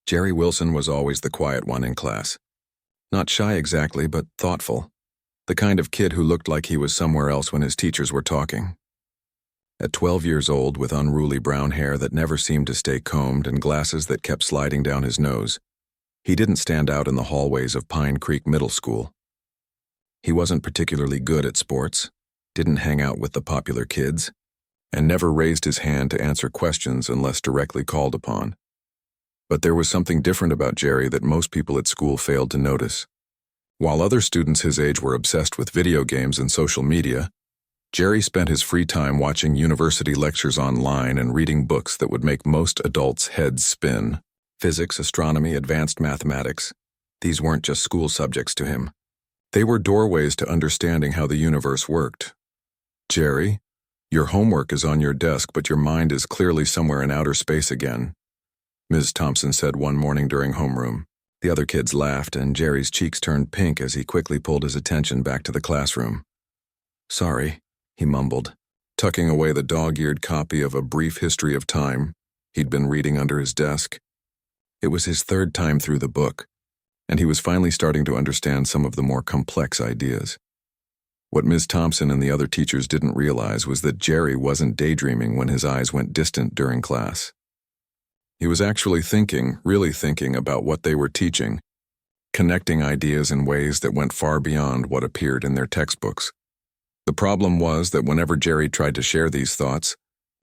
Jerry Wilson was always the quiet one in class. Not shy exactly, but thoughtful. The kind of kid who looked like he was somewhere else when his teachers were talking. At 12 years old, with unruly brown hair that never seemed to stay combed and glasses that kept sliding down his nose, he didn't stand out in the hallways of Pine Creek Middle School. He wasn't particularly good at sports, didn't hang out with the popular kids, and never raised his hand to answer questions unless directly called upon. But there was something different about Jerry that most people at school failed to notice. While other students his age were obsessed with video games and social media, Jerry spent his free time watching university lectures online and reading books that would make most adults' heads spin. Physics, astronomy, advanced mathematics. These weren't just school subjects to him. They were doorways to understanding how the universe worked. "Jerry, your homework is on your desk, but your mind is clearly somewhere in outer space again," Ms. Thompson said one morning during homeroom. The other kids laughed, and Jerry's cheeks turned pink as he quickly pulled his attention back to the classroom. "Sorry," he mumbled, tucking away the dog-eared copy of A Brief History of Time he'd been reading under his desk. It was his third time through the book, and he was finally starting to understand some of the more complex ideas. What Ms. Thompson and the other teachers didn't realize was that Jerry wasn't daydreaming when his eyes went distant during class. He was actually thinking, really thinking about what they were teaching, connecting ideas in ways that went far beyond what appeared in their textbooks. The problem was that whenever Jerry tried to share these thoughts,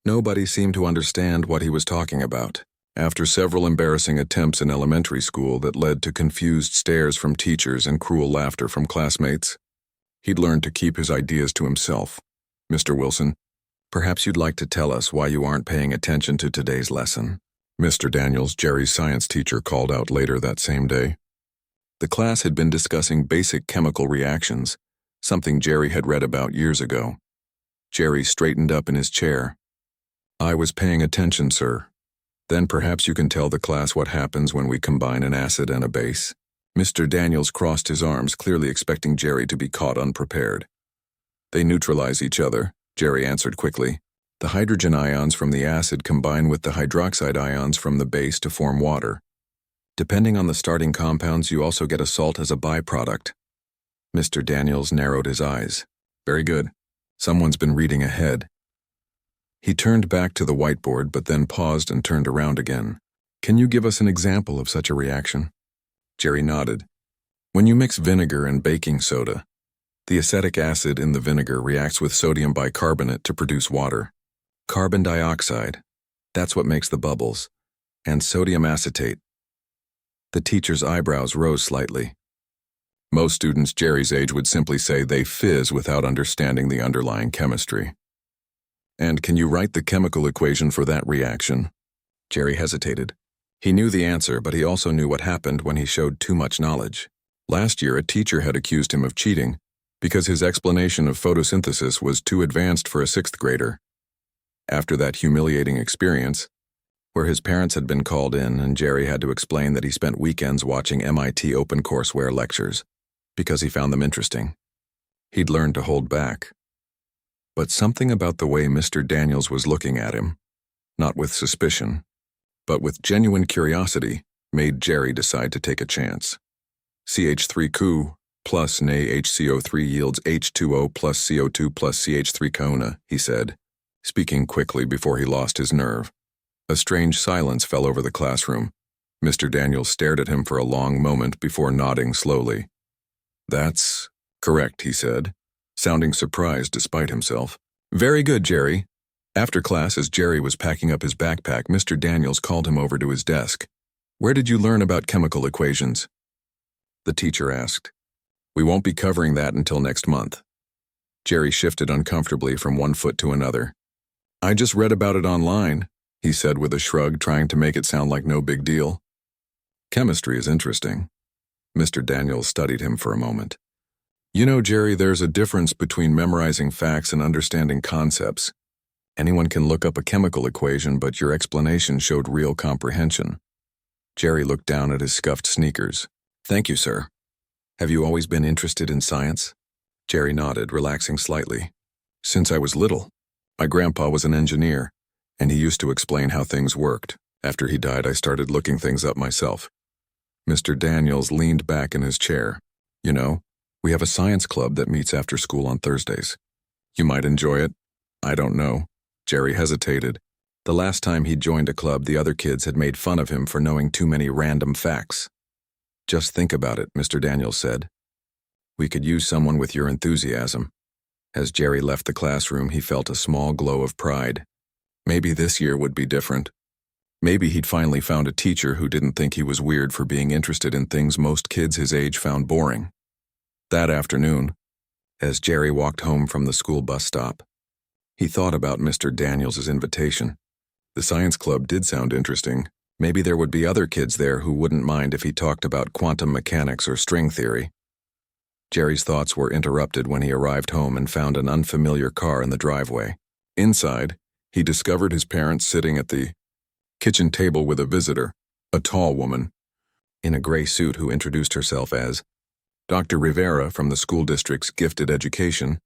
nobody seemed to understand what he was talking about. After several embarrassing attempts in elementary school that led to confused stares from teachers and cruel laughter from classmates, he'd learned to keep his ideas to himself. "Mr. Wilson, perhaps you'd like to tell us why you aren't paying attention to today's lesson," Mr. Daniels, Jerry's science teacher, called out later that same day. The class had been discussing basic chemical reactions, something Jerry had read about years ago. Jerry straightened up in his chair. "I was paying attention, sir. Then perhaps you can tell the class what happens when we combine an acid and a base." Mr. Daniels crossed his arms, clearly expecting Jerry to be caught unprepared. "They neutralize each other," Jerry answered quickly. "The hydrogen ions from the acid combine with the hydroxide ions from the base to form water. Depending on the starting compounds, you also get a salt as a byproduct." Mr. Daniels narrowed his eyes. "Very good. Someone's been reading ahead." He turned back to the whiteboard, but then paused and turned around again. "Can you give us an example of such a reaction?" Jerry nodded. "When you mix vinegar and baking soda, the acetic acid in the vinegar reacts with sodium bicarbonate to produce water. Carbon dioxide, that's what makes the bubbles, and sodium acetate." The teacher's eyebrows rose slightly. Most students Jerry's age would simply say they fizz without understanding the underlying chemistry. "And can you write the chemical equation for that reaction?" Jerry hesitated. He knew the answer, but he also knew what happened when he showed too much knowledge. Last year, a teacher had accused him of cheating because his explanation of photosynthesis was too advanced for a sixth grader. After that humiliating experience, where his parents had been called in and Jerry had to explain that he spent weekends watching MIT OpenCourseware lectures because he found them interesting, he'd learned to hold back. But something about the way Mr. Daniels was looking at him, not with suspicion, but with genuine curiosity, made Jerry decide to take a chance. "CH3Cu plus NaHCO3 yields H2O plus CO2 plus CH3 Kona," he said, speaking quickly before he lost his nerve. A strange silence fell over the classroom. Mr. Daniels stared at him for a long moment before nodding slowly. "That's correct," he said, sounding surprised despite himself. "Very good, Jerry." After class, as Jerry was packing up his backpack, Mr. Daniels called him over to his desk. "Where did you learn about chemical equations?" The teacher asked. "We won't be covering that until next month." Jerry shifted uncomfortably from one foot to another. "I just read about it online," he said with a shrug, trying to make it sound like no big deal. "Chemistry is interesting." Mr. Daniels studied him for a moment. "You know, Jerry, there's a difference between memorizing facts and understanding concepts. Anyone can look up a chemical equation, but your explanation showed real comprehension." Jerry looked down at his scuffed sneakers. "Thank you, sir. Have you always been interested in science?" Jerry nodded, relaxing slightly. "Since I was little. My grandpa was an engineer, and he used to explain how things worked. After he died, I started looking things up myself. Mr. Daniels leaned back in his chair. You know, we have a science club that meets after school on Thursdays. You might enjoy it. I don't know. Jerry hesitated. The last time he joined a club, the other kids had made fun of him for knowing too many random facts. Just think about it, Mr. Daniels said. We could use someone with your enthusiasm. As Jerry left the classroom, he felt a small glow of pride. Maybe this year would be different. Maybe he'd finally found a teacher who didn't think he was weird for being interested in things most kids his age found boring. That afternoon, as Jerry walked home from the school bus stop, he thought about Mr. Daniels' invitation. The science club did sound interesting. Maybe there would be other kids there who wouldn't mind if he talked about quantum mechanics or string theory. Jerry's thoughts were interrupted when he arrived home and found an unfamiliar car in the driveway. Inside, he discovered his parents sitting at the kitchen table with a visitor, a tall woman, in a gray suit who introduced herself as Dr. Rivera from the school district's gifted education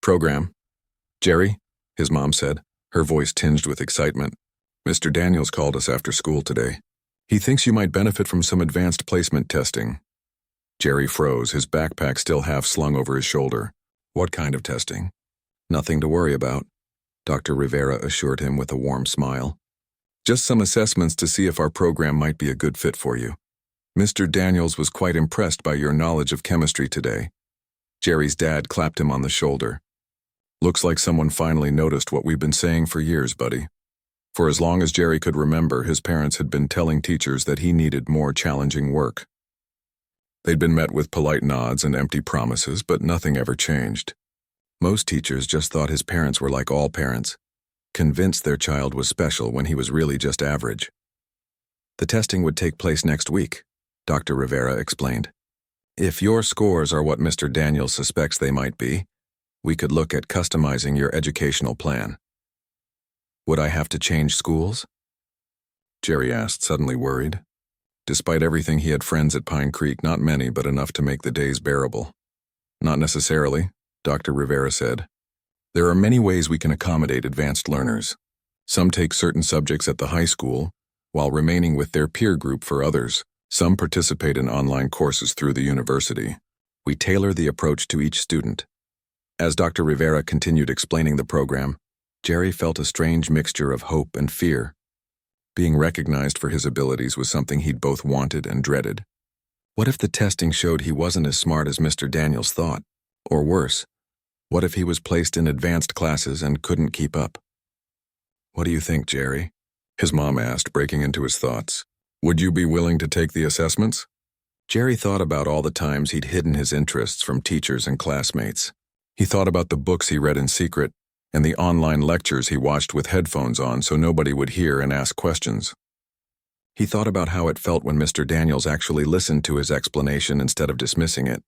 program. Jerry, his mom said, her voice tinged with excitement. Mr. Daniels called us after school today. He thinks you might benefit from some advanced placement testing. Jerry froze, his backpack still half slung over his shoulder. What kind of testing? Nothing to worry about, Dr. Rivera assured him with a warm smile. Just some assessments to see if our program might be a good fit for you. Mr. Daniels was quite impressed by your knowledge of chemistry today. Jerry's dad clapped him on the shoulder. Looks like someone finally noticed what we've been saying for years, buddy. For as long as Jerry could remember, his parents had been telling teachers that he needed more challenging work. They'd been met with polite nods and empty promises, but nothing ever changed. Most teachers just thought his parents were like all parents, convinced their child was special when he was really just average. The testing would take place next week, Dr. Rivera explained. If your scores are what Mr. Daniels suspects they might be, we could look at customizing your educational plan. Would I have to change schools? Jerry asked, suddenly worried. Despite everything, he had friends at Pine Creek, not many, but enough to make the days bearable. Not necessarily, Dr. Rivera said. There are many ways we can accommodate advanced learners. Some take certain subjects at the high school, while remaining with their peer group for others. Some participate in online courses through the university. We tailor the approach to each student. As Dr. Rivera continued explaining the program, Jerry felt a strange mixture of hope and fear. Being recognized for his abilities was something he'd both wanted and dreaded. What if the testing showed he wasn't as smart as Mr. Daniels thought? Or worse, what if he was placed in advanced classes and couldn't keep up? What do you think, Jerry? His mom asked, breaking into his thoughts. Would you be willing to take the assessments? Jerry thought about all the times he'd hidden his interests from teachers and classmates. He thought about the books he read in secret and the online lectures he watched with headphones on so nobody would hear and ask questions. He thought about how it felt when Mr. Daniels actually listened to his explanation instead of dismissing it.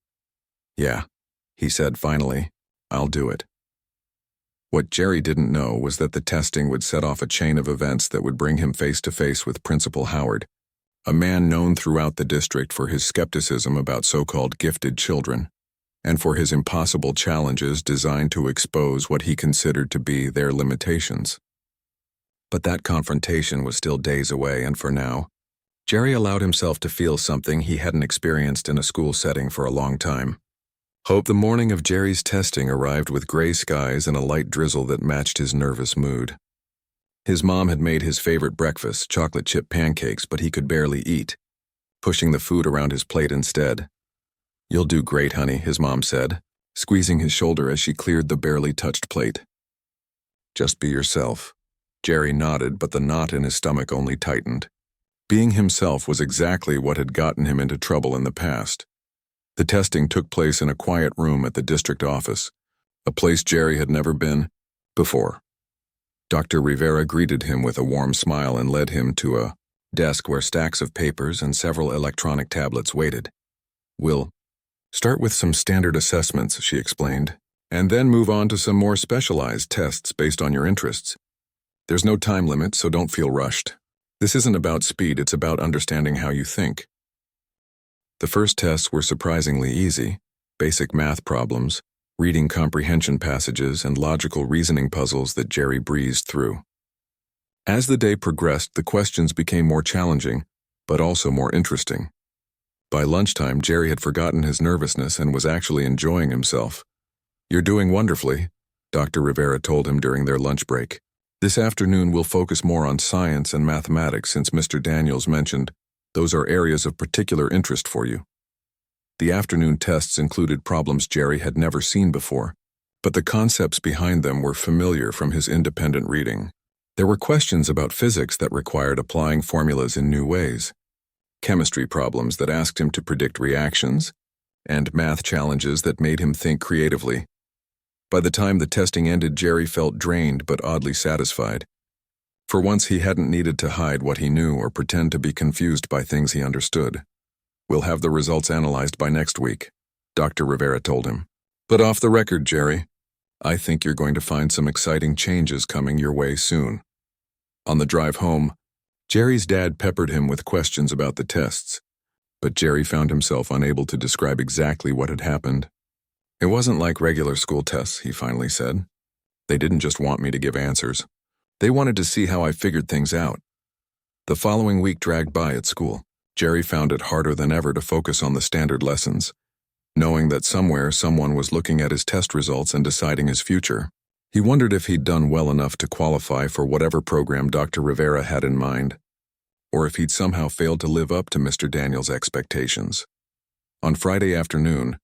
Yeah, he said finally, I'll do it. What Jerry didn't know was that the testing would set off a chain of events that would bring him face to face with Principal Howard, a man known throughout the district for his skepticism about so-called gifted children, and for his impossible challenges designed to expose what he considered to be their limitations. But that confrontation was still days away, and for now, Jerry allowed himself to feel something he hadn't experienced in a school setting for a long time. Hope. The morning of Jerry's testing arrived with gray skies and a light drizzle that matched his nervous mood. His mom had made his favorite breakfast, chocolate chip pancakes, but he could barely eat, pushing the food around his plate instead. You'll do great, honey, his mom said, squeezing his shoulder as she cleared the barely touched plate. Just be yourself. Jerry nodded, but the knot in his stomach only tightened. Being himself was exactly what had gotten him into trouble in the past. The testing took place in a quiet room at the district office, a place Jerry had never been before. Dr. Rivera greeted him with a warm smile and led him to a desk where stacks of papers and several electronic tablets waited. We'll start with some standard assessments, she explained, and then move on to some more specialized tests based on your interests. There's no time limit, so don't feel rushed. This isn't about speed, it's about understanding how you think. The first tests were surprisingly easy: basic math problems, reading comprehension passages, and logical reasoning puzzles that Jerry breezed through. As the day progressed, the questions became more challenging, but also more interesting. By lunchtime, Jerry had forgotten his nervousness and was actually enjoying himself. "You're doing wonderfully," Dr. Rivera told him during their lunch break. "This afternoon we'll focus more on science and mathematics since Mr. Daniels mentioned those are areas of particular interest for you." The afternoon tests included problems Jerry had never seen before, but the concepts behind them were familiar from his independent reading. There were questions about physics that required applying formulas in new ways, chemistry problems that asked him to predict reactions, and math challenges that made him think creatively. By the time the testing ended, Jerry felt drained but oddly satisfied. For once, he hadn't needed to hide what he knew or pretend to be confused by things he understood. "We'll have the results analyzed by next week," Dr. Rivera told him. "But off the record, Jerry, I think you're going to find some exciting changes coming your way soon." On the drive home, Jerry's dad peppered him with questions about the tests, but Jerry found himself unable to describe exactly what had happened. "It wasn't like regular school tests," he finally said. "They didn't just want me to give answers. They wanted to see how I figured things out." The following week dragged by at school. Jerry found it harder than ever to focus on the standard lessons, knowing that somewhere someone was looking at his test results and deciding his future. He wondered if he'd done well enough to qualify for whatever program Dr. Rivera had in mind, or if he'd somehow failed to live up to Mr. Daniels' expectations. On Friday afternoon,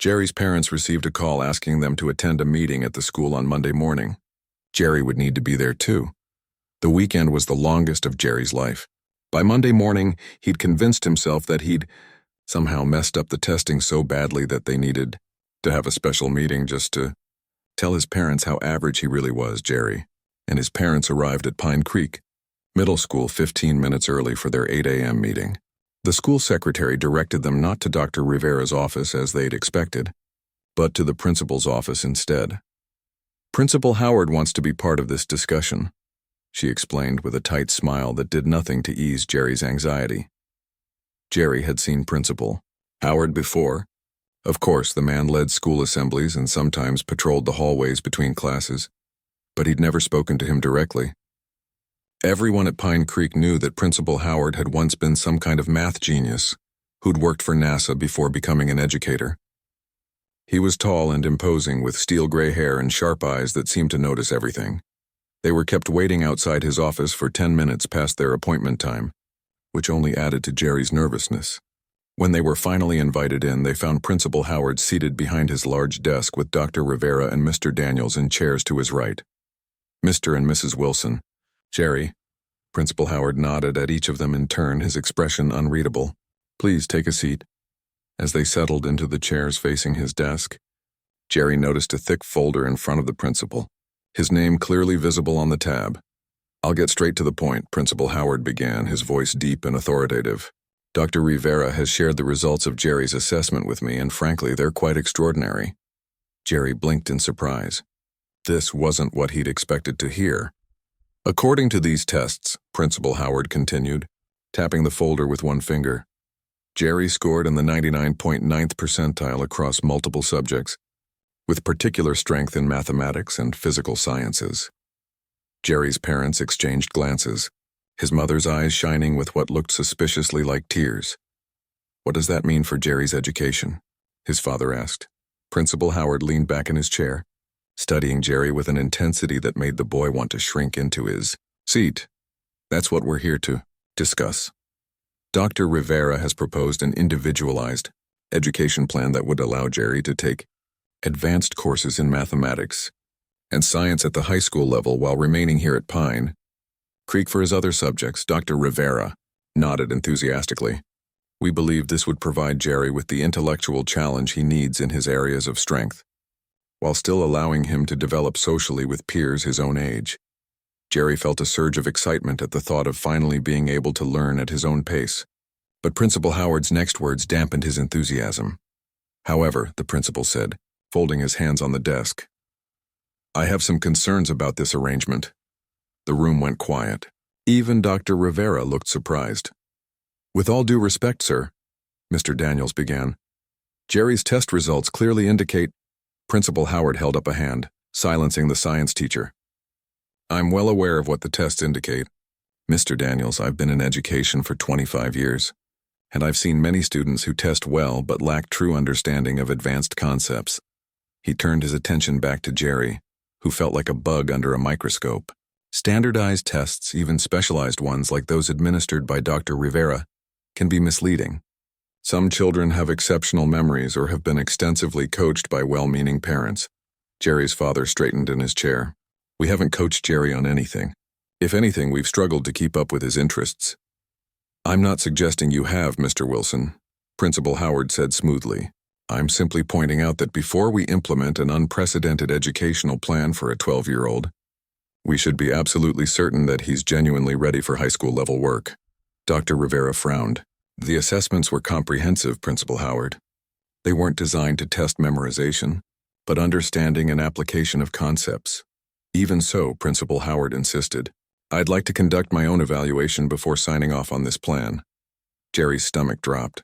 Jerry's parents received a call asking them to attend a meeting at the school on Monday morning. Jerry would need to be there too. The weekend was the longest of Jerry's life. By Monday morning, he'd convinced himself that he'd somehow messed up the testing so badly that they needed to have a special meeting just to tell his parents how average he really was, Jerry. And his parents arrived at Pine Creek Middle School 15 minutes early for their 8 a.m. meeting. The school secretary directed them not to Dr. Rivera's office as they'd expected, but to the principal's office instead. "Principal Howard wants to be part of this discussion," she explained with a tight smile that did nothing to ease Jerry's anxiety. Jerry had seen Principal Howard before. Of course, the man led school assemblies and sometimes patrolled the hallways between classes, but he'd never spoken to him directly. Everyone at Pine Creek knew that Principal Howard had once been some kind of math genius who'd worked for NASA before becoming an educator. He was tall and imposing, with steel gray hair and sharp eyes that seemed to notice everything. They were kept waiting outside his office for 10 minutes past their appointment time, which only added to Jerry's nervousness. When they were finally invited in, they found Principal Howard seated behind his large desk with Dr. Rivera and Mr. Daniels in chairs to his right. "Mr. and Mrs. Wilson." "Jerry." Principal Howard nodded at each of them in turn, his expression unreadable. "Please take a seat." As they settled into the chairs facing his desk, Jerry noticed a thick folder in front of the principal, his name clearly visible on the tab. "I'll get straight to the point," Principal Howard began, his voice deep and authoritative. "Dr. Rivera has shared the results of Jerry's assessment with me, and frankly, they're quite extraordinary." Jerry blinked in surprise. This wasn't what he'd expected to hear. "According to these tests," Principal Howard continued, tapping the folder with one finger, "Jerry scored in the 99.9th percentile across multiple subjects, with particular strength in mathematics and physical sciences." Jerry's parents exchanged glances, his mother's eyes shining with what looked suspiciously like tears. "What does that mean for Jerry's education?" his father asked. Principal Howard leaned back in his chair, studying Jerry with an intensity that made the boy want to shrink into his seat. "That's what we're here to discuss. Dr. Rivera has proposed an individualized education plan that would allow Jerry to take advanced courses in mathematics and science at the high school level while remaining here at Pine Creek for his other subjects." Dr. Rivera nodded enthusiastically. "We believe this would provide Jerry with the intellectual challenge he needs in his areas of strength, while still allowing him to develop socially with peers his own age." Jerry felt a surge of excitement at the thought of finally being able to learn at his own pace. But Principal Howard's next words dampened his enthusiasm. "However," the principal said, folding his hands on the desk, "I have some concerns about this arrangement." The room went quiet. Even Dr. Rivera looked surprised. "With all due respect, sir," Mr. Daniels began, "Jerry's test results clearly indicate—" Principal Howard held up a hand, silencing the science teacher. I'm well aware of what the tests indicate. Mr. Daniels, I've been in education for 25 years, and I've seen many students who test well but lack true understanding of advanced concepts. He turned his attention back to Jerry, who felt like a bug under a microscope. Standardized tests, even specialized ones like those administered by Dr. Rivera, can be misleading. Some children have exceptional memories or have been extensively coached by well-meaning parents. Jerry's father straightened in his chair. We haven't coached Jerry on anything. If anything, we've struggled to keep up with his interests. I'm not suggesting you have, Mr. Wilson, Principal Howard said smoothly. I'm simply pointing out that before we implement an unprecedented educational plan for a 12-year-old, we should be absolutely certain that he's genuinely ready for high school level work. Dr. Rivera frowned. The assessments were comprehensive, Principal Howard. They weren't designed to test memorization, but understanding and application of concepts. Even so, Principal Howard insisted, I'd like to conduct my own evaluation before signing off on this plan. Jerry's stomach dropped.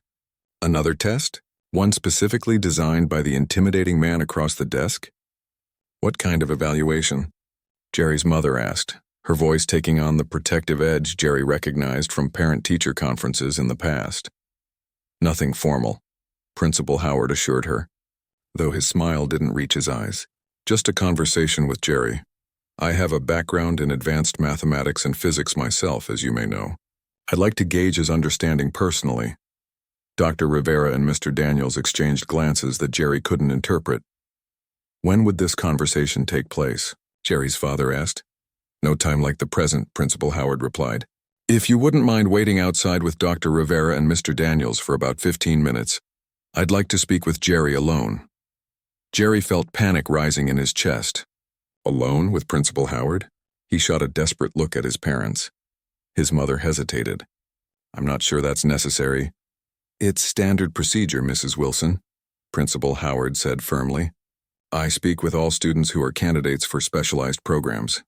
Another test? One specifically designed by the intimidating man across the desk? What kind of evaluation? Jerry's mother asked, her voice taking on the protective edge Jerry recognized from parent-teacher conferences in the past. Nothing formal, Principal Howard assured her, though his smile didn't reach his eyes. Just a conversation with Jerry. I have a background in advanced mathematics and physics myself, as you may know. I'd like to gauge his understanding personally. Dr. Rivera and Mr. Daniels exchanged glances that Jerry couldn't interpret. When would this conversation take place? Jerry's father asked. No time like the present, Principal Howard replied. If you wouldn't mind waiting outside with Dr. Rivera and Mr. Daniels for about 15 minutes, I'd like to speak with Jerry alone. Jerry felt panic rising in his chest. Alone with Principal Howard? He shot a desperate look at his parents. His mother hesitated. I'm not sure that's necessary. It's standard procedure, Mrs. Wilson, Principal Howard said firmly. I speak with all students who are candidates for specialized programs.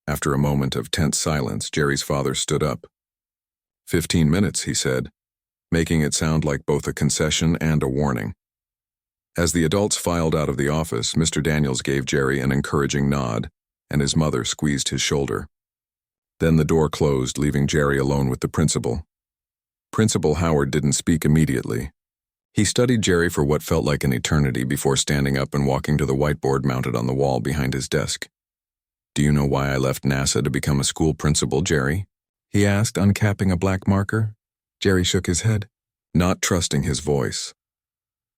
After a moment of tense silence, Jerry's father stood up. 15 minutes, he said, making it sound like both a concession and a warning. As the adults filed out of the office, Mr. Daniels gave Jerry an encouraging nod, and his mother squeezed his shoulder. Then the door closed, leaving Jerry alone with the principal. Principal Howard didn't speak immediately. He studied Jerry for what felt like an eternity before standing up and walking to the whiteboard mounted on the wall behind his desk. Do you know why I left NASA to become a school principal, Jerry? He asked, uncapping a black marker. Jerry shook his head, not trusting his voice.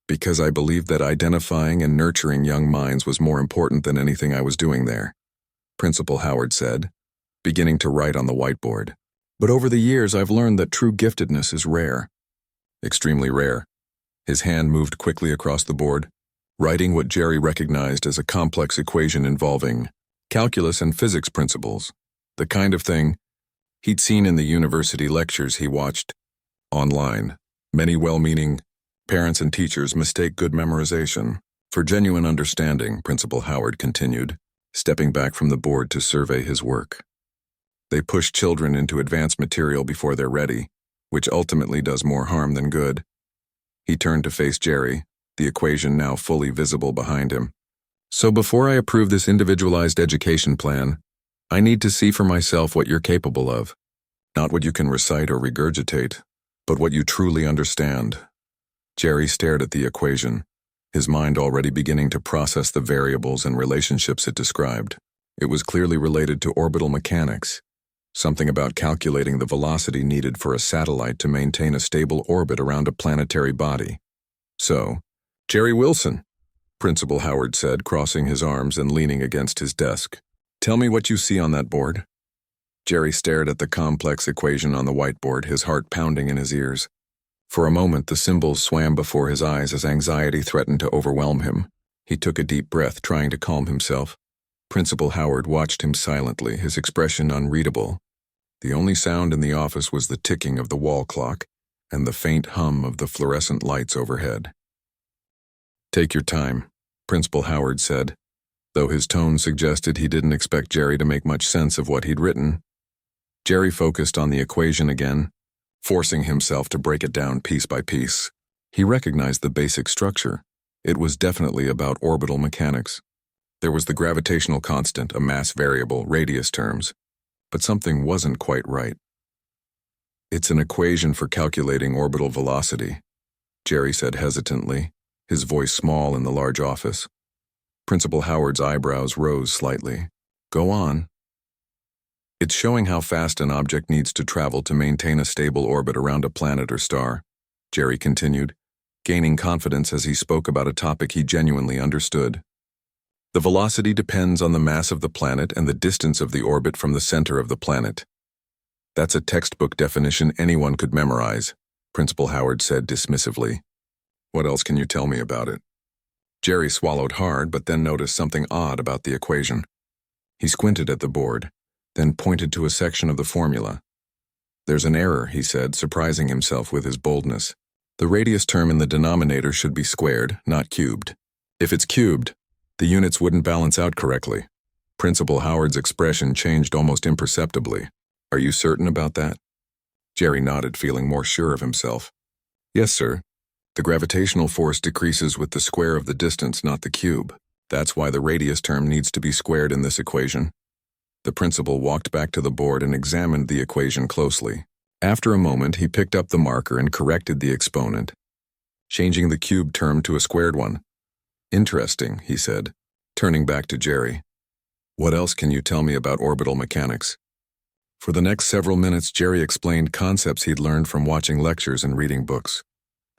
Because I believed that identifying and nurturing young minds was more important than anything I was doing there, Principal Howard said, beginning to write on the whiteboard. But over the years, I've learned that true giftedness is rare. Extremely rare. His hand moved quickly across the board, writing what Jerry recognized as a complex equation involving calculus and physics principles, the kind of thing he'd seen in the university lectures he watched online. Many well-meaning parents and teachers mistake good memorization for genuine understanding, Principal Howard continued, stepping back from the board to survey his work. They push children into advanced material before they're ready, which ultimately does more harm than good. He turned to face Jerry, the equation now fully visible behind him. So before I approve this individualized education plan, I need to see for myself what you're capable of. Not what you can recite or regurgitate, but what you truly understand. Jerry stared at the equation, his mind already beginning to process the variables and relationships it described. It was clearly related to orbital mechanics, something about calculating the velocity needed for a satellite to maintain a stable orbit around a planetary body. So, Jerry Wilson, Principal Howard said, crossing his arms and leaning against his desk. Tell me what you see on that board. Jerry stared at the complex equation on the whiteboard, his heart pounding in his ears. For a moment, the symbols swam before his eyes as anxiety threatened to overwhelm him. He took a deep breath, trying to calm himself. Principal Howard watched him silently, his expression unreadable. The only sound in the office was the ticking of the wall clock and the faint hum of the fluorescent lights overhead. Take your time, Principal Howard said, though his tone suggested he didn't expect Jerry to make much sense of what he'd written. Jerry focused on the equation again, forcing himself to break it down piece by piece. He recognized the basic structure. It was definitely about orbital mechanics. There was the gravitational constant, a mass variable, radius terms. But something wasn't quite right. It's an equation for calculating orbital velocity, Jerry said hesitantly, his voice small in the large office. Principal Howard's eyebrows rose slightly. Go on. It's showing how fast an object needs to travel to maintain a stable orbit around a planet or star, Jerry continued, gaining confidence as he spoke about a topic he genuinely understood. The velocity depends on the mass of the planet and the distance of the orbit from the center of the planet. That's a textbook definition anyone could memorize, Principal Howard said dismissively. What else can you tell me about it? Jerry swallowed hard but then noticed something odd about the equation. He squinted at the board, then pointed to a section of the formula. There's an error, he said, surprising himself with his boldness. The radius term in the denominator should be squared, not cubed. If it's cubed, the units wouldn't balance out correctly. Principal Howard's expression changed almost imperceptibly. Are you certain about that? Jerry nodded, feeling more sure of himself. Yes, sir. The gravitational force decreases with the square of the distance, not the cube. That's why the radius term needs to be squared in this equation. The principal walked back to the board and examined the equation closely. After a moment, he picked up the marker and corrected the exponent, changing the cube term to a squared one. Interesting, he said, turning back to Jerry. What else can you tell me about orbital mechanics? For the next several minutes, Jerry explained concepts he'd learned from watching lectures and reading books.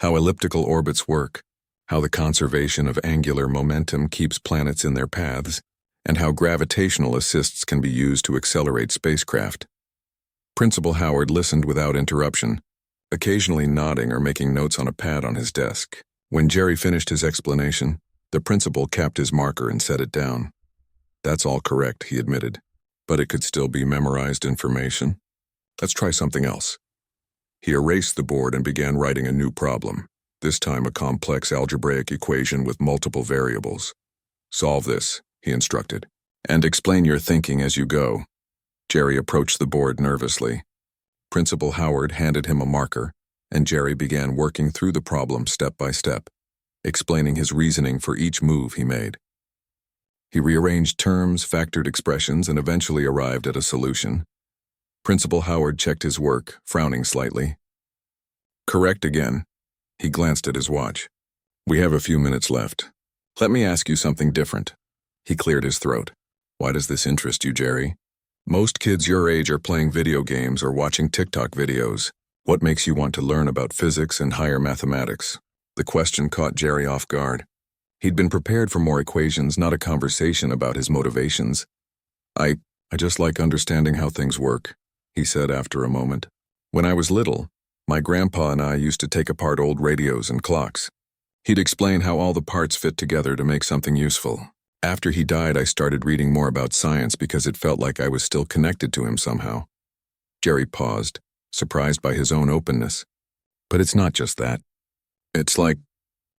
How elliptical orbits work, how the conservation of angular momentum keeps planets in their paths, and how gravitational assists can be used to accelerate spacecraft. Principal Howard listened without interruption, occasionally nodding or making notes on a pad on his desk. When Jerry finished his explanation, the principal capped his marker and set it down. That's all correct, he admitted, but it could still be memorized information. Let's try something else. He erased the board and began writing a new problem, this time a complex algebraic equation with multiple variables. Solve this, he instructed, and explain your thinking as you go. Jerry approached the board nervously. Principal Howard handed him a marker, and Jerry began working through the problem step by step, explaining his reasoning for each move he made. He rearranged terms, factored expressions, and eventually arrived at a solution. Principal Howard checked his work, frowning slightly. Correct again. He glanced at his watch. We have a few minutes left. Let me ask you something different. He cleared his throat. Why does this interest you, Jerry? Most kids your age are playing video games or watching TikTok videos. What makes you want to learn about physics and higher mathematics? The question caught Jerry off guard. He'd been prepared for more equations, not a conversation about his motivations. I just like understanding how things work, he said after a moment. When I was little, my grandpa and I used to take apart old radios and clocks. He'd explain how all the parts fit together to make something useful. After he died, I started reading more about science because it felt like I was still connected to him somehow. Jerry paused, surprised by his own openness. But it's not just that. It's like,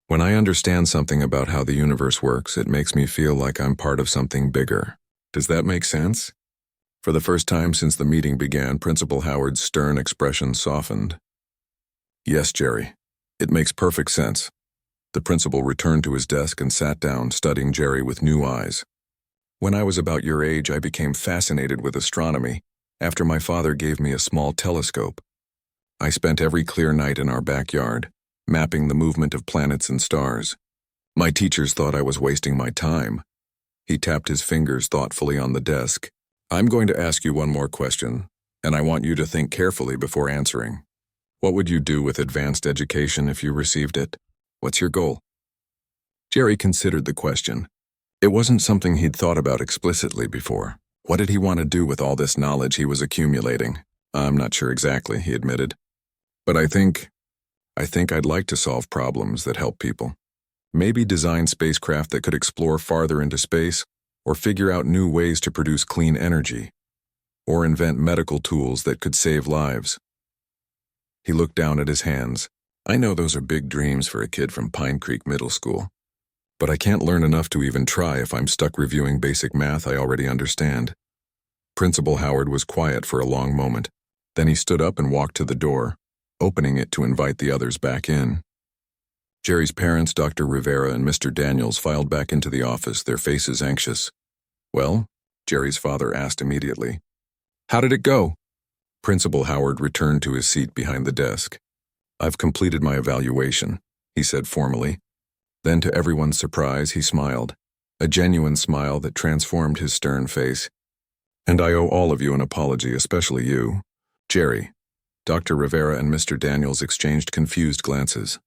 when I understand something about how the universe works, it makes me feel like I'm part of something bigger. Does that make sense? For the first time since the meeting began, Principal Howard's stern expression softened. Yes, Jerry. It makes perfect sense. The principal returned to his desk and sat down, studying Jerry with new eyes. When I was about your age, I became fascinated with astronomy after my father gave me a small telescope. I spent every clear night in our backyard, mapping the movement of planets and stars. My teachers thought I was wasting my time. He tapped his fingers thoughtfully on the desk. I'm going to ask you one more question, and I want you to think carefully before answering. What would you do with advanced education if you received it? What's your goal? Jerry considered the question. It wasn't something he'd thought about explicitly before. What did he want to do with all this knowledge he was accumulating? I'm not sure exactly, he admitted. But I think I'd like to solve problems that help people. Maybe design spacecraft that could explore farther into space, or figure out new ways to produce clean energy, or invent medical tools that could save lives. He looked down at his hands. I know those are big dreams for a kid from Pine Creek Middle School, but I can't learn enough to even try if I'm stuck reviewing basic math I already understand. Principal Howard was quiet for a long moment. Then he stood up and walked to the door, opening it to invite the others back in. Jerry's parents, Dr. Rivera and Mr. Daniels, filed back into the office, their faces anxious. "Well?" Jerry's father asked immediately. "How did it go?" Principal Howard returned to his seat behind the desk. "I've completed my evaluation," he said formally. Then, to everyone's surprise, he smiled, a genuine smile that transformed his stern face. "And I owe all of you an apology, especially you, Jerry." Dr. Rivera and Mr. Daniels exchanged confused glances.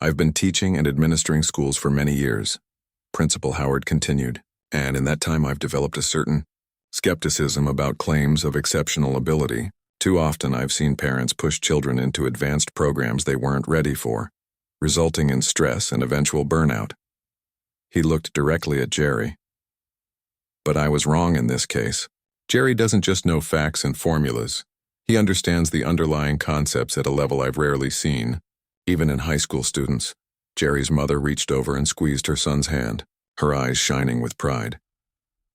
"I've been teaching and administering schools for many years," Principal Howard continued, "and in that time I've developed a certain skepticism about claims of exceptional ability. Too often I've seen parents push children into advanced programs they weren't ready for, resulting in stress and eventual burnout." He looked directly at Jerry. "But I was wrong in this case. Jerry doesn't just know facts and formulas. He understands the underlying concepts at a level I've rarely seen, even in high school students." Jerry's mother reached over and squeezed her son's hand, her eyes shining with pride.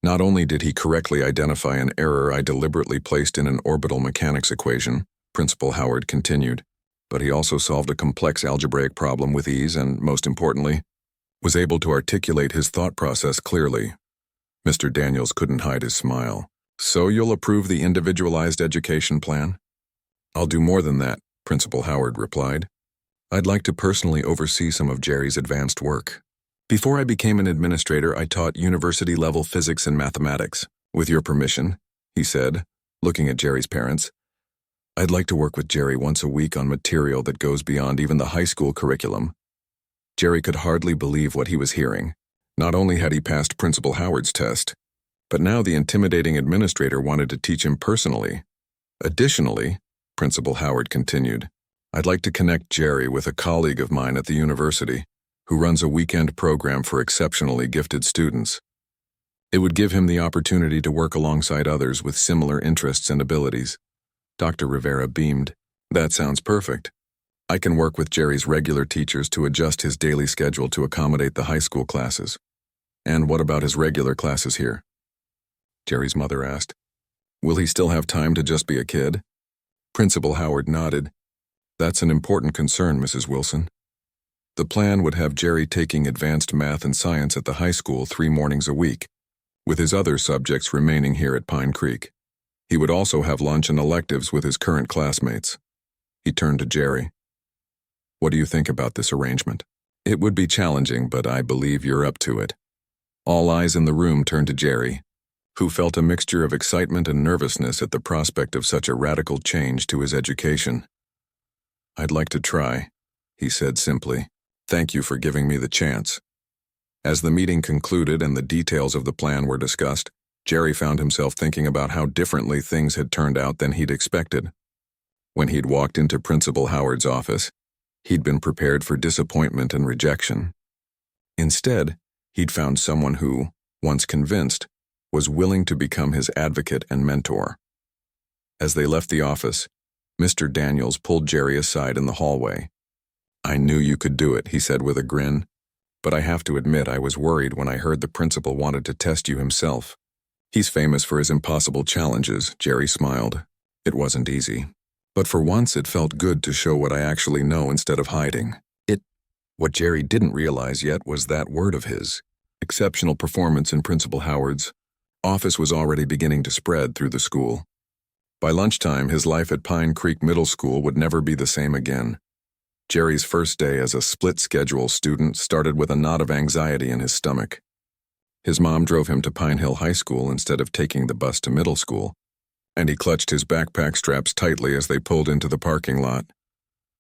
"Not only did he correctly identify an error I deliberately placed in an orbital mechanics equation," Principal Howard continued, "but he also solved a complex algebraic problem with ease and, most importantly, was able to articulate his thought process clearly." Mr. Daniels couldn't hide his smile. "So you'll approve the individualized education plan?" "I'll do more than that," Principal Howard replied. "I'd like to personally oversee some of Jerry's advanced work. Before I became an administrator, I taught university-level physics and mathematics. With your permission," he said, looking at Jerry's parents, "I'd like to work with Jerry once a week on material that goes beyond even the high school curriculum." Jerry could hardly believe what he was hearing. Not only had he passed Principal Howard's test, but now the intimidating administrator wanted to teach him personally. "Additionally," Principal Howard continued, "I'd like to connect Jerry with a colleague of mine at the university who runs a weekend program for exceptionally gifted students. It would give him the opportunity to work alongside others with similar interests and abilities." Dr. Rivera beamed. "That sounds perfect. I can work with Jerry's regular teachers to adjust his daily schedule to accommodate the high school classes." "And what about his regular classes here?" Jerry's mother asked. "Will he still have time to just be a kid?" Principal Howard nodded. "That's an important concern, Mrs. Wilson. The plan would have Jerry taking advanced math and science at the high school 3 mornings a week, with his other subjects remaining here at Pine Creek. He would also have lunch and electives with his current classmates." He turned to Jerry. "What do you think about this arrangement?" "It would be challenging, but I believe you're up to it." All eyes in the room turned to Jerry, who felt a mixture of excitement and nervousness at the prospect of such a radical change to his education. "I'd like to try," he said simply. "Thank you for giving me the chance." As the meeting concluded and the details of the plan were discussed, Jerry found himself thinking about how differently things had turned out than he'd expected. When he'd walked into Principal Howard's office, he'd been prepared for disappointment and rejection. Instead, he'd found someone who, once convinced, was willing to become his advocate and mentor. As they left the office, Mr. Daniels pulled Jerry aside in the hallway. "I knew you could do it," he said with a grin. "But I have to admit I was worried when I heard the principal wanted to test you himself." "He's famous for his impossible challenges," Jerry smiled. "It wasn't easy. But for once it felt good to show what I actually know instead of hiding." What Jerry didn't realize yet was that word of his, exceptional performance in Principal Howard's office, was already beginning to spread through the school. By lunchtime, his life at Pine Creek Middle School would never be the same again. Jerry's first day as a split-schedule student started with a knot of anxiety in his stomach. His mom drove him to Pine Hill High School instead of taking the bus to middle school, and he clutched his backpack straps tightly as they pulled into the parking lot.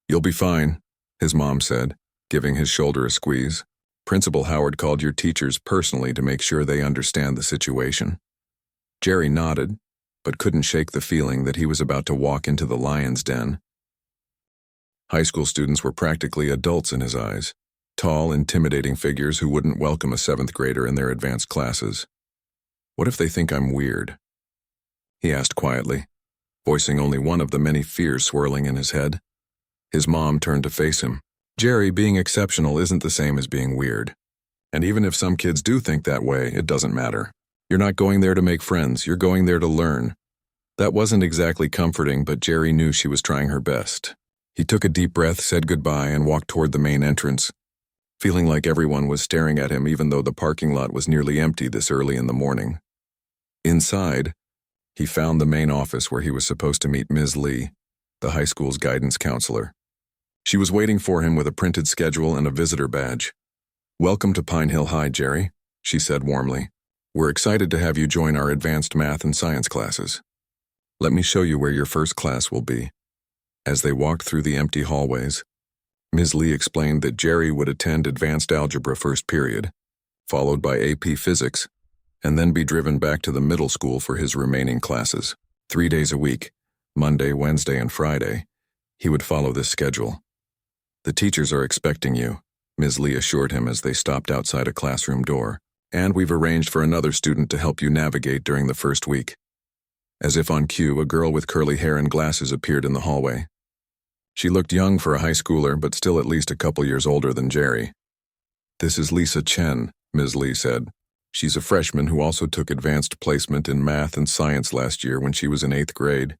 "You'll be fine," his mom said, giving his shoulder a squeeze. "Principal Howard called your teachers personally to make sure they understand the situation." Jerry nodded, but couldn't shake the feeling that he was about to walk into the lion's den. High school students were practically adults in his eyes, tall, intimidating figures who wouldn't welcome a 7th grader in their advanced classes. "What if they think I'm weird?" he asked quietly, voicing only one of the many fears swirling in his head. His mom turned to face him. "Jerry, being exceptional isn't the same as being weird. And even if some kids do think that way, it doesn't matter. You're not going there to make friends, you're going there to learn." That wasn't exactly comforting, but Jerry knew she was trying her best. He took a deep breath, said goodbye, and walked toward the main entrance, feeling like everyone was staring at him even though the parking lot was nearly empty this early in the morning. Inside, he found the main office where he was supposed to meet Ms. Lee, the high school's guidance counselor. She was waiting for him with a printed schedule and a visitor badge. "Welcome to Pine Hill High, Jerry," she said warmly. "We're excited to have you join our advanced math and science classes. Let me show you where your first class will be." As they walked through the empty hallways, Ms. Lee explained that Jerry would attend advanced algebra first period, followed by AP physics, and then be driven back to the middle school for his remaining classes. 3 days a week, Monday, Wednesday, and Friday, he would follow this schedule. "The teachers are expecting you," Ms. Lee assured him as they stopped outside a classroom door, "and we've arranged for another student to help you navigate during the first week." As if on cue, a girl with curly hair and glasses appeared in the hallway. She looked young for a high schooler, but still at least a couple years older than Jerry. "This is Lisa Chen," Ms. Lee said. "She's a freshman who also took advanced placement in math and science last year when she was in 8th grade.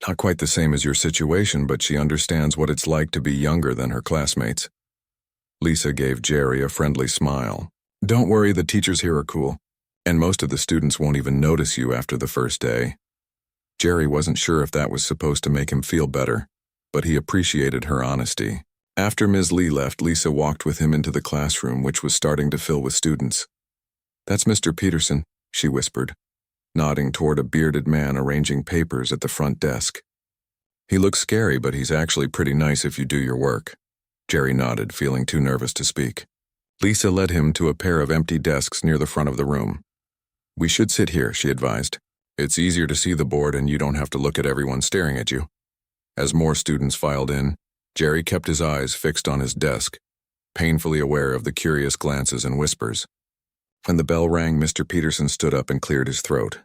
Not quite the same as your situation, but she understands what it's like to be younger than her classmates." Lisa gave Jerry a friendly smile. "Don't worry, the teachers here are cool, and most of the students won't even notice you after the first day." Jerry wasn't sure if that was supposed to make him feel better, but he appreciated her honesty. After Ms. Lee left, Lisa walked with him into the classroom, which was starting to fill with students. "That's Mr. Peterson," she whispered, nodding toward a bearded man arranging papers at the front desk. "He looks scary, but he's actually pretty nice if you do your work." Jerry nodded, feeling too nervous to speak. Lisa led him to a pair of empty desks near the front of the room. "We should sit here," she advised. "It's easier to see the board and you don't have to look at everyone staring at you." As more students filed in, Jerry kept his eyes fixed on his desk, painfully aware of the curious glances and whispers. When the bell rang, Mr. Peterson stood up and cleared his throat.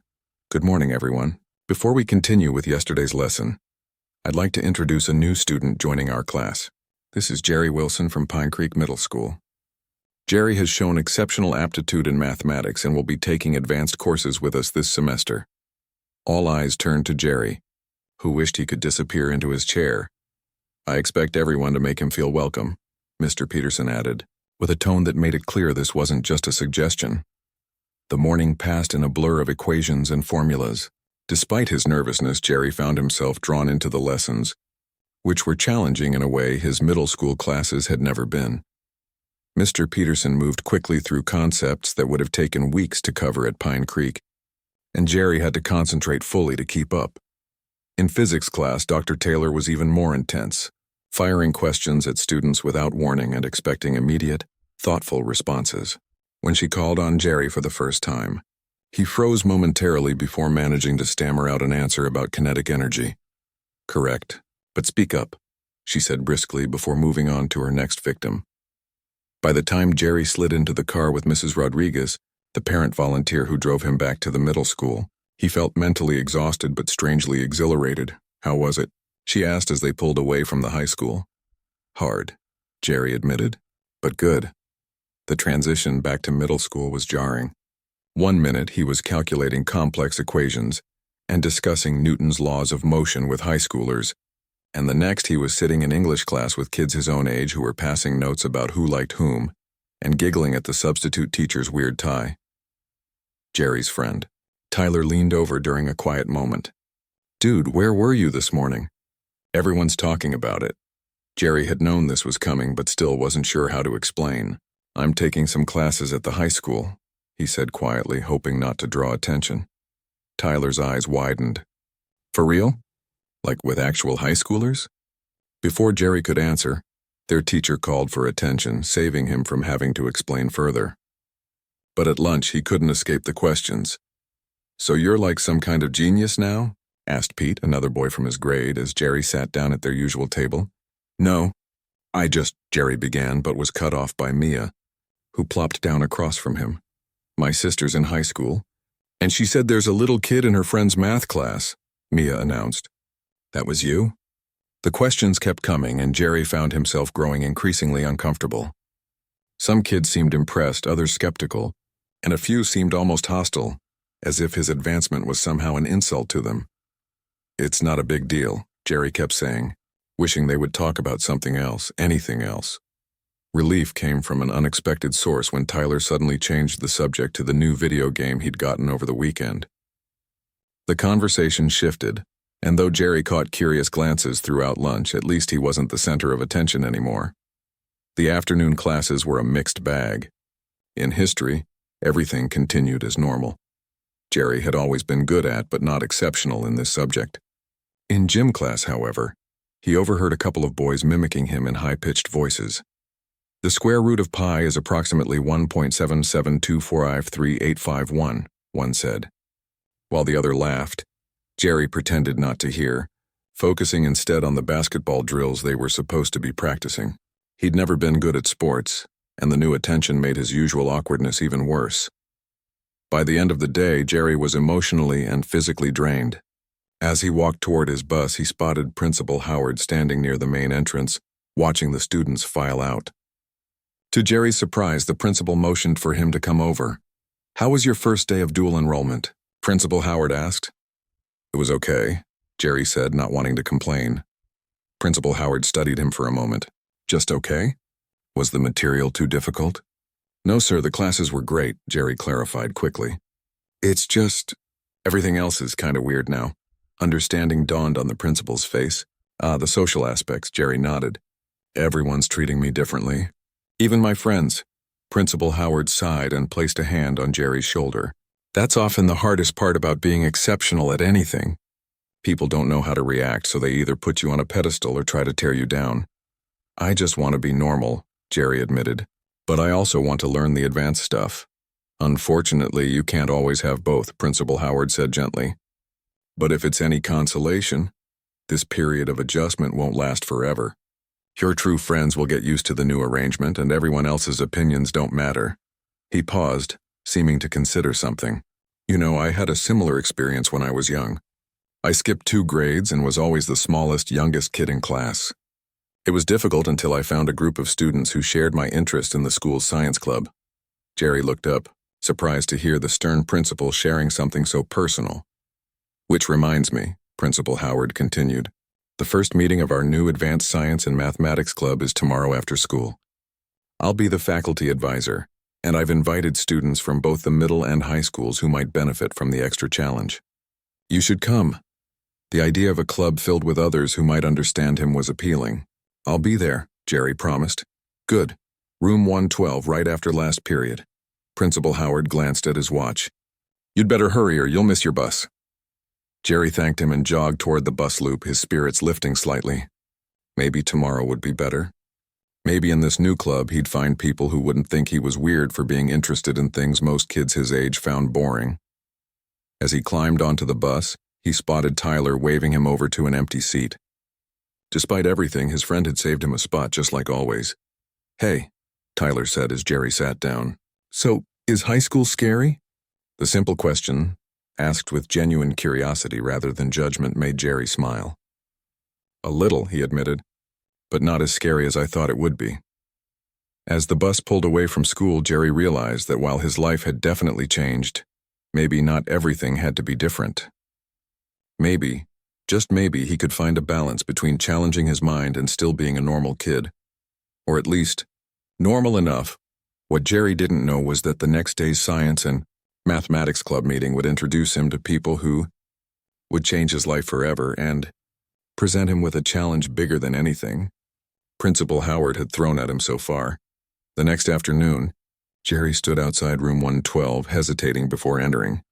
"Good morning, everyone. Before we continue with yesterday's lesson, I'd like to introduce a new student joining our class. This is Jerry Wilson from Pine Creek Middle School. Jerry has shown exceptional aptitude in mathematics and will be taking advanced courses with us this semester." All eyes turned to Jerry, who wished he could disappear into his chair. "I expect everyone to make him feel welcome," Mr. Peterson added, with a tone that made it clear this wasn't just a suggestion. The morning passed in a blur of equations and formulas. Despite his nervousness, Jerry found himself drawn into the lessons, which were challenging in a way his middle school classes had never been. Mr. Peterson moved quickly through concepts that would have taken weeks to cover at Pine Creek, and Jerry had to concentrate fully to keep up. In physics class, Dr. Taylor was even more intense, firing questions at students without warning and expecting immediate, thoughtful responses. When she called on Jerry for the first time, he froze momentarily before managing to stammer out an answer about kinetic energy. "Correct, but speak up," she said briskly before moving on to her next victim. By the time Jerry slid into the car with Mrs. Rodriguez, the parent volunteer who drove him back to the middle school, he felt mentally exhausted but strangely exhilarated. "How was it?" she asked as they pulled away from the high school. "Hard," Jerry admitted, "but good." The transition back to middle school was jarring. 1 minute he was calculating complex equations and discussing Newton's laws of motion with high schoolers, and the next he was sitting in English class with kids his own age who were passing notes about who liked whom and giggling at the substitute teacher's weird tie. Jerry's friend, Tyler, leaned over during a quiet moment. "Dude, where were you this morning? Everyone's talking about it." Jerry had known this was coming but still wasn't sure how to explain. "I'm taking some classes at the high school," he said quietly, hoping not to draw attention. Tyler's eyes widened. "For real? Like with actual high schoolers?" Before Jerry could answer, their teacher called for attention, saving him from having to explain further. But at lunch, he couldn't escape the questions. "So you're like some kind of genius now?" asked Pete, another boy from his grade, as Jerry sat down at their usual table. "No, Jerry began, but was cut off by Mia, who plopped down across from him. "My sister's in high school, and she said there's a little kid in her friend's math class," Mia announced. "That was you?" The questions kept coming, and Jerry found himself growing increasingly uncomfortable. Some kids seemed impressed, others skeptical, and a few seemed almost hostile, as if his advancement was somehow an insult to them. "It's not a big deal," Jerry kept saying, wishing they would talk about something else, anything else. Relief came from an unexpected source when Tyler suddenly changed the subject to the new video game he'd gotten over the weekend. The conversation shifted, and though Jerry caught curious glances throughout lunch, at least he wasn't the center of attention anymore. The afternoon classes were a mixed bag. In history, everything continued as normal. Jerry had always been good at but not exceptional in this subject. In gym class, however, he overheard a couple of boys mimicking him in high-pitched voices. The square root of pi is approximately 1.772453,851, one said. While the other laughed, Jerry pretended not to hear, focusing instead on the basketball drills they were supposed to be practicing. He'd never been good at sports, and the new attention made his usual awkwardness even worse. By the end of the day, Jerry was emotionally and physically drained. As he walked toward his bus, he spotted Principal Howard standing near the main entrance, watching the students file out. To Jerry's surprise, the principal motioned for him to come over. "How was your first day of dual enrollment?" Principal Howard asked. "It was okay," Jerry said, not wanting to complain. Principal Howard studied him for a moment. "Just okay? Was the material too difficult?" "No, sir, the classes were great," Jerry clarified quickly. "It's just, everything else is kind of weird now." Understanding dawned on the principal's face. The social aspects," Jerry nodded. "Everyone's treating me differently. Even my friends." Principal Howard sighed and placed a hand on Jerry's shoulder. "That's often the hardest part about being exceptional at anything. People don't know how to react, so they either put you on a pedestal or try to tear you down." "I just want to be normal," Jerry admitted. "But I also want to learn the advanced stuff." "Unfortunately, you can't always have both," Principal Howard said gently. "But if it's any consolation, this period of adjustment won't last forever. Your true friends will get used to the new arrangement, and everyone else's opinions don't matter." He paused, seeming to consider something. "You know, I had a similar experience when I was young. I skipped 2 grades and was always the smallest, youngest kid in class. It was difficult until I found a group of students who shared my interest in the school's science club." Jerry looked up, surprised to hear the stern principal sharing something so personal. "Which reminds me," Principal Howard continued, "the first meeting of our new Advanced Science and Mathematics Club is tomorrow after school. I'll be the faculty advisor, and I've invited students from both the middle and high schools who might benefit from the extra challenge. You should come." The idea of a club filled with others who might understand him was appealing. "I'll be there," Jerry promised. "Good. Room 112 right after last period." Principal Howard glanced at his watch. "You'd better hurry or you'll miss your bus." Jerry thanked him and jogged toward the bus loop, his spirits lifting slightly. Maybe tomorrow would be better. Maybe in this new club he'd find people who wouldn't think he was weird for being interested in things most kids his age found boring. As he climbed onto the bus, he spotted Tyler waving him over to an empty seat. Despite everything, his friend had saved him a spot just like always. "Hey," Tyler said as Jerry sat down. "So, is high school scary?" The simple question, asked with genuine curiosity rather than judgment, made Jerry smile. "A little," he admitted, "but not as scary as I thought it would be." As the bus pulled away from school, Jerry realized that while his life had definitely changed, maybe not everything had to be different. Maybe, just maybe, he could find a balance between challenging his mind and still being a normal kid. Or at least, normal enough. What Jerry didn't know was that the next day's science and mathematics club meeting would introduce him to people who would change his life forever and present him with a challenge bigger than anything Principal Howard had thrown at him so far. The next afternoon, Jerry stood outside room 112, hesitating before entering.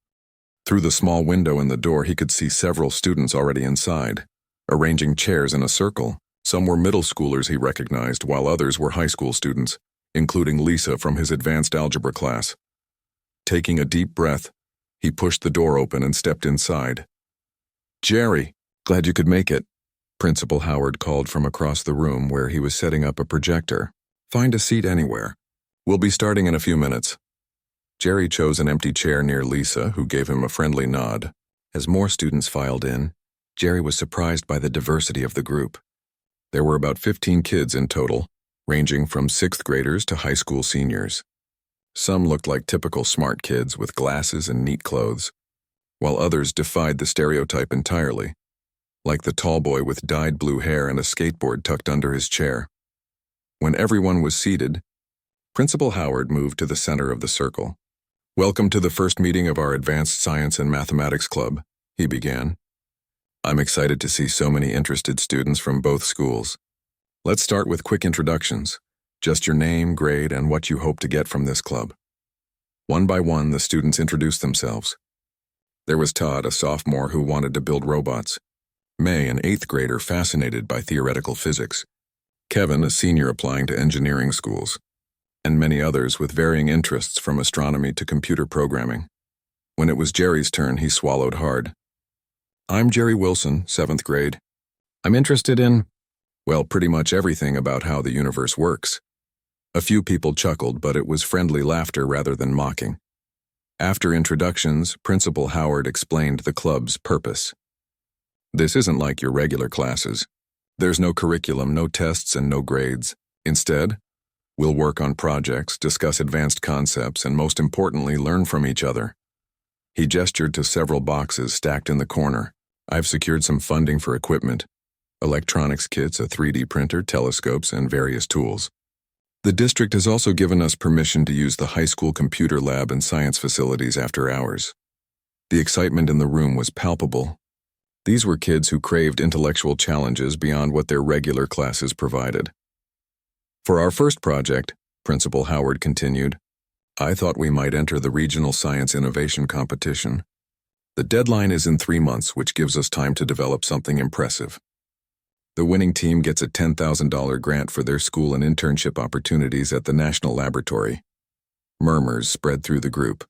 Through the small window in the door, he could see several students already inside, arranging chairs in a circle. Some were middle schoolers he recognized, while others were high school students, including Lisa from his advanced algebra class. Taking a deep breath, he pushed the door open and stepped inside. "Jerry, glad you could make it," Principal Howard called from across the room where he was setting up a projector. "Find a seat anywhere. We'll be starting in a few minutes." Jerry chose an empty chair near Lisa, who gave him a friendly nod. As more students filed in, Jerry was surprised by the diversity of the group. There were about 15 kids in total, ranging from 6th graders to high school seniors. Some looked like typical smart kids with glasses and neat clothes, while others defied the stereotype entirely, like the tall boy with dyed blue hair and a skateboard tucked under his chair. When everyone was seated, Principal Howard moved to the center of the circle. "Welcome to the first meeting of our Advanced Science and Mathematics Club," he began. "I'm excited to see so many interested students from both schools. Let's start with quick introductions. Just your name, grade, and what you hope to get from this club." One by one, the students introduced themselves. There was Todd, a sophomore who wanted to build robots. May, an 8th grader fascinated by theoretical physics. Kevin, a senior applying to engineering schools. And many others with varying interests from astronomy to computer programming. When it was Jerry's turn, he swallowed hard. "I'm Jerry Wilson, 7th grade. I'm interested in, well, pretty much everything about how the universe works." A few people chuckled, but it was friendly laughter rather than mocking. After introductions, Principal Howard explained the club's purpose. "This isn't like your regular classes. There's no curriculum, no tests, and no grades. Instead, we'll work on projects, discuss advanced concepts, and most importantly, learn from each other." He gestured to several boxes stacked in the corner. "I've secured some funding for equipment, electronics kits, a 3D printer, telescopes, and various tools. The district has also given us permission to use the high school computer lab and science facilities after hours." The excitement in the room was palpable. These were kids who craved intellectual challenges beyond what their regular classes provided. "For our first project," Principal Howard continued, "I thought we might enter the Regional Science Innovation Competition. The deadline is in 3 months, which gives us time to develop something impressive. The winning team gets a $10,000 grant for their school and internship opportunities at the National Laboratory." Murmurs spread through the group.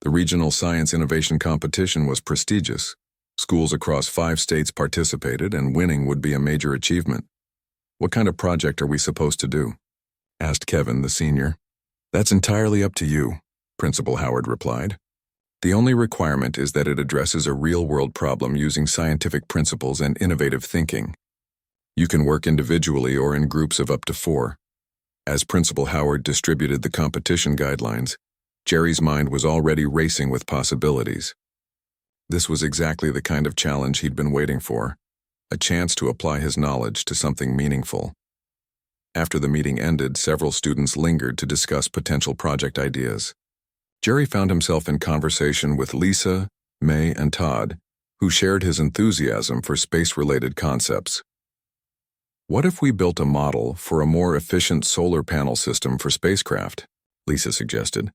The Regional Science Innovation Competition was prestigious. Schools across 5 states participated, and winning would be a major achievement. "What kind of project are we supposed to do?" asked Kevin, the senior. "That's entirely up to you," Principal Howard replied. "The only requirement is that it addresses a real-world problem using scientific principles and innovative thinking. You can work individually or in groups of up to 4. As Principal Howard distributed the competition guidelines, Jerry's mind was already racing with possibilities. This was exactly the kind of challenge he'd been waiting for, a chance to apply his knowledge to something meaningful. After the meeting ended, several students lingered to discuss potential project ideas. Jerry found himself in conversation with Lisa, May, and Todd, who shared his enthusiasm for space-related concepts. "What if we built a model for a more efficient solar panel system for spacecraft?" Lisa suggested.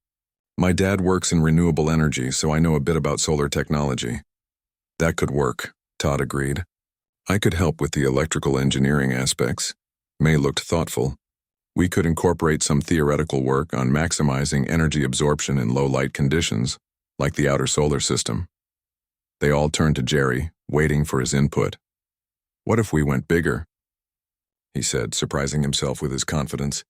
"My dad works in renewable energy, so I know a bit about solar technology." "That could work," Todd agreed. "I could help with the electrical engineering aspects." May looked thoughtful. "We could incorporate some theoretical work on maximizing energy absorption in low-light conditions, like the outer solar system." They all turned to Jerry, waiting for his input. "What if we went bigger?" he said, surprising himself with his confidence.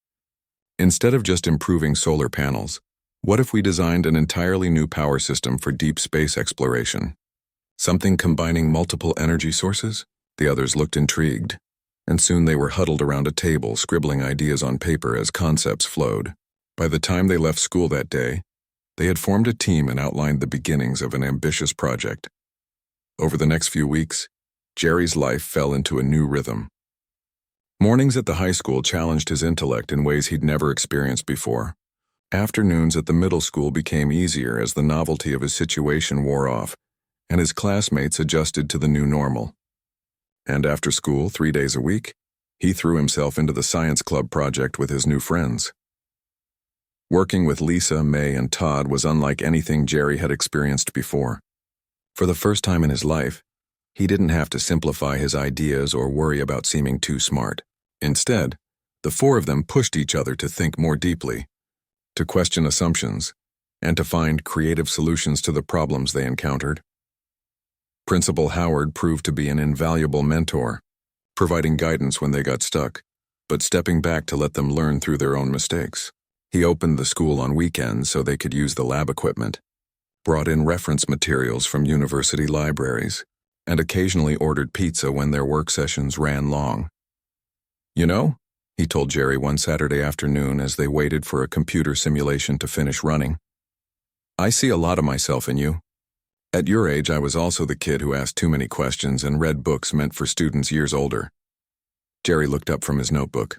"Instead of just improving solar panels, what if we designed an entirely new power system for deep space exploration? Something combining multiple energy sources?" The others looked intrigued, and soon they were huddled around a table, scribbling ideas on paper as concepts flowed. By the time they left school that day, they had formed a team and outlined the beginnings of an ambitious project. Over the next few weeks, Jerry's life fell into a new rhythm. Mornings at the high school challenged his intellect in ways he'd never experienced before. Afternoons at the middle school became easier as the novelty of his situation wore off, and his classmates adjusted to the new normal. And after school, 3 days a week, he threw himself into the science club project with his new friends. Working with Lisa, May, and Todd was unlike anything Jerry had experienced before. For the first time in his life, he didn't have to simplify his ideas or worry about seeming too smart. Instead, the 4 of them pushed each other to think more deeply, to question assumptions, and to find creative solutions to the problems they encountered. Principal Howard proved to be an invaluable mentor, providing guidance when they got stuck, but stepping back to let them learn through their own mistakes. He opened the school on weekends so they could use the lab equipment, brought in reference materials from university libraries, and occasionally ordered pizza when their work sessions ran long. "You know," he told Jerry one Saturday afternoon as they waited for a computer simulation to finish running, "I see a lot of myself in you. At your age, I was also the kid who asked too many questions and read books meant for students years older." Jerry looked up from his notebook.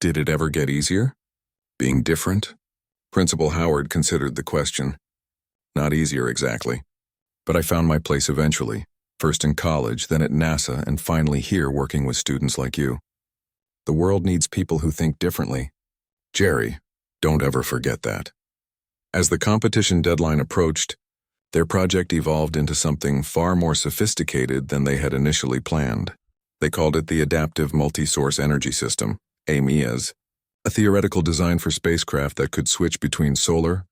Did it ever get easier? Being different? Principal Howard considered the question. Not easier exactly. But I found my place eventually, first in college, then at NASA, and finally here working with students like you. The world needs people who think differently. Jerry, don't ever forget that. As the competition deadline approached, their project evolved into something far more sophisticated than they had initially planned. They called it the Adaptive Multi-Source Energy System, AMEAS, a theoretical design for spacecraft that could switch between solar,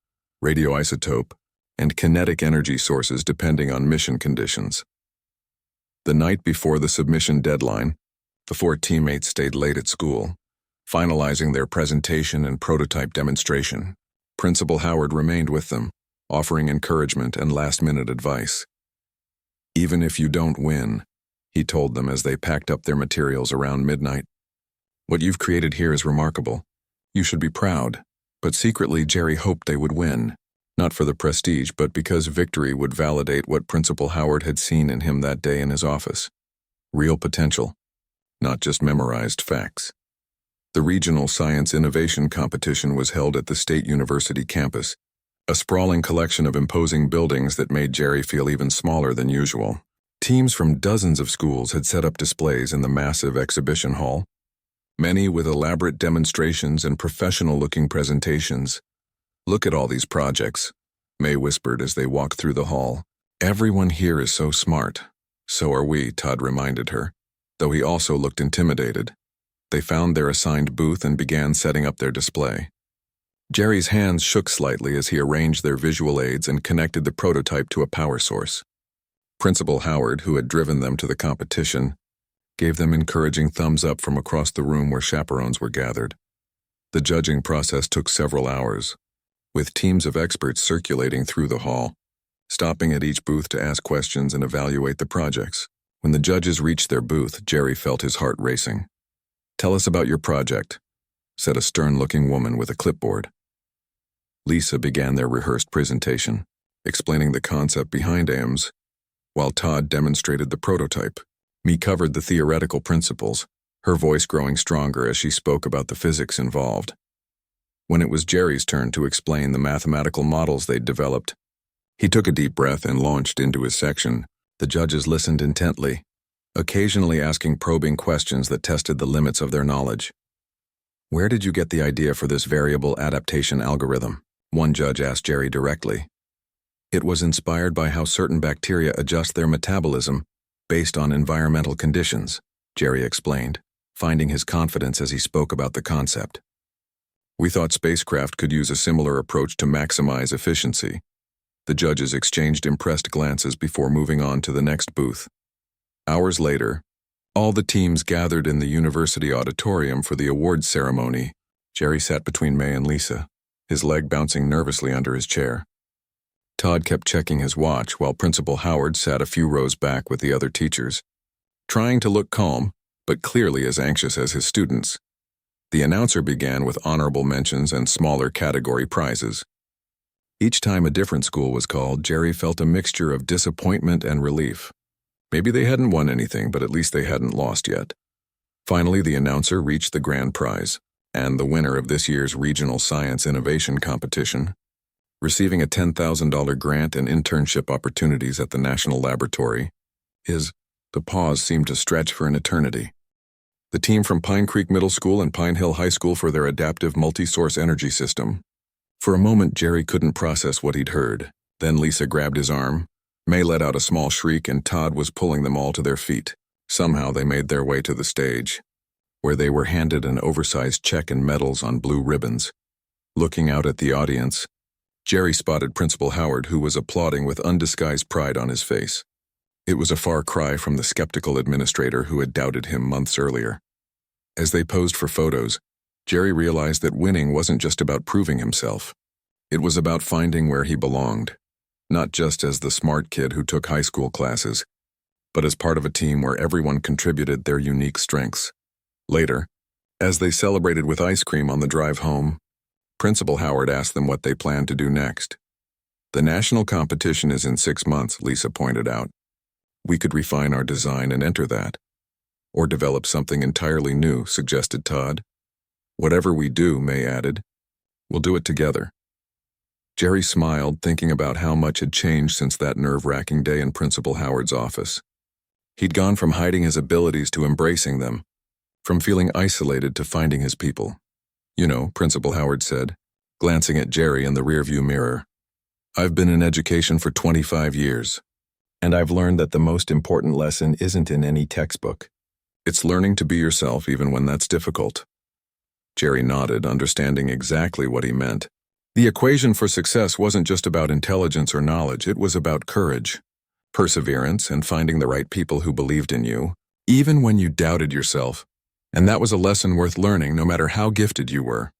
radioisotope, and kinetic energy sources depending on mission conditions. The night before the submission deadline, the four teammates stayed late at school, finalizing their presentation and prototype demonstration. Principal Howard remained with them, offering encouragement and last-minute advice. Even if you don't win, he told them as they packed up their materials around midnight, what you've created here is remarkable. You should be proud. But secretly, Jerry hoped they would win, not for the prestige, but because victory would validate what Principal Howard had seen in him that day in his office. Real potential, not just memorized facts. The Regional Science Innovation Competition was held at the State University campus, a sprawling collection of imposing buildings that made Jerry feel even smaller than usual. Teams from dozens of schools had set up displays in the massive exhibition hall, many with elaborate demonstrations and professional-looking presentations. Look at all these projects, May whispered as they walked through the hall. Everyone here is so smart. So are we, Todd reminded her, though he also looked intimidated. They found their assigned booth and began setting up their display. Jerry's hands shook slightly as he arranged their visual aids and connected the prototype to a power source. Principal Howard, who had driven them to the competition, gave them encouraging thumbs up from across the room where chaperones were gathered. The judging process took several hours, with teams of experts circulating through the hall, stopping at each booth to ask questions and evaluate the projects. When the judges reached their booth, Jerry felt his heart racing. "Tell us about your project," said a stern-looking woman with a clipboard. Lisa began their rehearsed presentation, explaining the concept behind AMS, while Todd demonstrated the prototype. Me covered the theoretical principles, her voice growing stronger as she spoke about the physics involved. When it was Jerry's turn to explain the mathematical models they'd developed, he took a deep breath and launched into his section. The judges listened intently, occasionally asking probing questions that tested the limits of their knowledge. "Where did you get the idea for this variable adaptation algorithm?" one judge asked Jerry directly. "It was inspired by how certain bacteria adjust their metabolism based on environmental conditions," Jerry explained, finding his confidence as he spoke about the concept. "We thought spacecraft could use a similar approach to maximize efficiency." The judges exchanged impressed glances before moving on to the next booth. Hours later, all the teams gathered in the university auditorium for the awards ceremony. Jerry sat between May and Lisa, his leg bouncing nervously under his chair. Todd kept checking his watch while Principal Howard sat a few rows back with the other teachers, trying to look calm, but clearly as anxious as his students. The announcer began with honorable mentions and smaller category prizes. Each time a different school was called, Jerry felt a mixture of disappointment and relief. Maybe they hadn't won anything, but at least they hadn't lost yet. Finally, the announcer reached the grand prize, and the winner of this year's Regional Science Innovation Competition, receiving a $10,000 grant and internship opportunities at the National Laboratory, is. The pause seemed to stretch for an eternity. The team from Pine Creek Middle School and Pine Hill High School for their adaptive multi-source energy system. For a moment, Jerry couldn't process what he'd heard. Then Lisa grabbed his arm. May let out a small shriek, and Todd was pulling them all to their feet. Somehow they made their way to the stage, where they were handed an oversized check and medals on blue ribbons. Looking out at the audience, Jerry spotted Principal Howard, who was applauding with undisguised pride on his face. It was a far cry from the skeptical administrator who had doubted him months earlier. As they posed for photos, Jerry realized that winning wasn't just about proving himself. It was about finding where he belonged, not just as the smart kid who took high school classes, but as part of a team where everyone contributed their unique strengths. Later, as they celebrated with ice cream on the drive home, Principal Howard asked them what they planned to do next. "The national competition is in 6 months," Lisa pointed out. "We could refine our design and enter that. Or develop something entirely new," suggested Todd. Whatever we do, May added, we'll do it together. Jerry smiled, thinking about how much had changed since that nerve-wracking day in Principal Howard's office. He'd gone from hiding his abilities to embracing them, from feeling isolated to finding his people. You know, Principal Howard said, glancing at Jerry in the rearview mirror. I've been in education for 25 years, and I've learned that the most important lesson isn't in any textbook. It's learning to be yourself even when that's difficult. Jerry nodded, understanding exactly what he meant. The equation for success wasn't just about intelligence or knowledge, it was about courage, perseverance, and finding the right people who believed in you, even when you doubted yourself. And that was a lesson worth learning no matter how gifted you were.